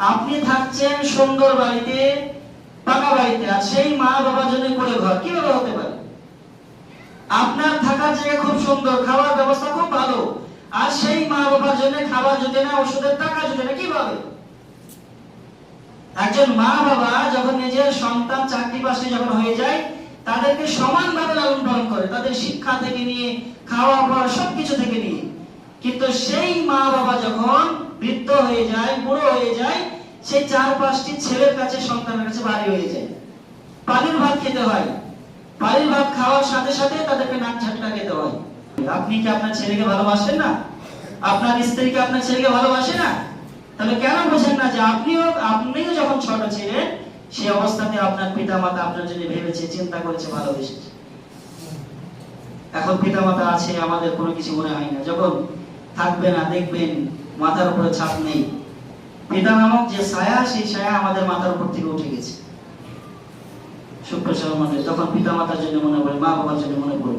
আপনি থাকছেন সুন্দর বাড়িতে, পাকা বাড়িতে, আর সেই মা বাবার জন্য করে ঘর, কিভাবে হতে পারে? আপনার থাকার জায়গা খুব সুন্দর, খাওয়ার ব্যবস্থা খুব ভালো, আর সেই মা বাবার জন্য খাবার জুটে না, ওষুধের টাকা জুটে না, কিভাবে? একজন মা বাবা যখন নিজের সন্তান চাকরি বাকরি যখন হয়ে যায়, তাদেরকে সমানভাবে লালন পালন করে, তাদের শিক্ষা থেকে নিয়ে খাওয়া পড়া সবকিছু থেকে নিয়ে। কিন্তু সেই মা বাবা যখন বৃদ্ধ হয়ে যায়, বুড়ো হয়ে যায়, সেই 4-5টি ছেলের কাছে, সন্তানের কাছে বাড়ি হয়ে যায়। পানির ভাত খেতে হয়, পানির ভাত খাওয়ার সাথে সাথে তাদেরকে নাক ঝাঁটা খেতে হয়। আপনি কি আপনার ছেলেকে ভালোবাসেন না? আপনার স্ত্রীকে আপনার ছেলেকে ভালোবাসে না? তাহলে কেন বোঝেন না যে আপনিও যখন ছোট ছিলেন, সেই অবস্থাতে আপনার পিতামাতা আপনার জন্য ভেবেছে, চিন্তা করেছে, ভালোবেসেছে। এখন পিতামাতা আছে, আমাদের কোনো কিছু মনে হয় না। যখন থাকবে না, দেখবেন মাথার উপরে ছাদ নেই, পিতা নামক যে ছায়া, সেই ছায়া আমাদের মাথার উপর থেকে উঠে গেছে। সুপ্রসন্ন মনে, তখন পিতামাতার জন্য মনে পড়ে, মা বাবার জন্য মনে পড়ে।